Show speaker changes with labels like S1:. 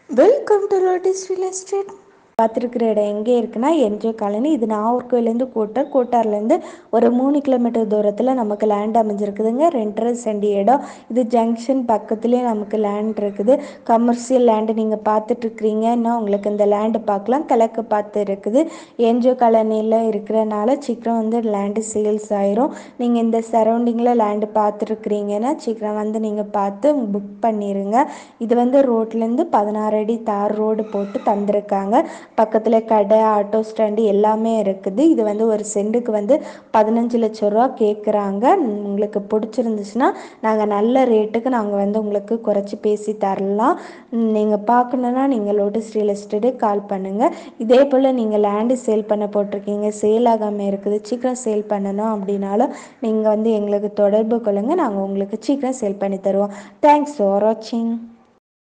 S1: Welcome to ரோட்டிஸ் real estate. பார்த்துருக்குற இடம் எங்கே இருக்குன்னா என்ஜிஓ காலனி. இது நாகர்கோவிலேருந்து கோட்டார்லேருந்து ஒரு 3 கிலோமீட்டர் தூரத்தில் நமக்கு லேண்ட் அமைஞ்சிருக்குதுங்க. 2.5 சென்ட் இடம். இது ஜங்ஷன் பக்கத்துலேயே நமக்கு லேண்ட் இருக்குது. கமர்ஷியல் லேண்டு நீங்கள் பார்த்துட்ருக்குறீங்கன்னா உங்களுக்கு இந்த லேண்டு பார்க்கலாம். கிழக்கு பார்த்து இருக்குது. என்ஜிஓ காலனியில் இருக்கிறனால சீக்கிரம் வந்து லேண்டு சேல்ஸ் ஆயிரும். நீங்கள் இந்த சரௌண்டிங்கில் லேண்டு பார்த்துருக்குறீங்கன்னா சீக்கிரம் வந்து நீங்கள் பார்த்து புக் பண்ணிடுங்க. இது வந்து ரோட்லேருந்து 16 அடி தார் ரோடு போட்டு தந்திருக்காங்க. பக்கத்தில் கடை, ஆட்டோ ஸ்டாண்டு எல்லாமே இருக்குது. இது வந்து ஒரு சென்ட்டுக்கு வந்து 15 லட்சம் ரூபா கேட்குறாங்க. உங்களுக்கு பிடிச்சிருந்துச்சுன்னா நாங்கள் நல்ல ரேட்டுக்கு நாங்கள் வந்து உங்களுக்கு குறைச்சி பேசி தரலாம். நீங்கள் பார்க்கணுன்னா நீங்கள் லோட்டஸ் ரியல் எஸ்டேட்டே கால் பண்ணுங்கள். இதே போல் நீங்கள் லேண்டு சேல் பண்ண போட்டிருக்கீங்க, சேல் ஆகாமல் இருக்குது, சீக்கிரம் சேல் பண்ணணும் அப்படின்னாலும் நீங்கள் வந்து எங்களுக்கு தொடர்பு கொள்ளுங்கள். நாங்கள் உங்களுக்கு சீக்கிரம் சேல் பண்ணி தருவோம். தேங்க்ஸ் ஃபார் வாட்சிங்.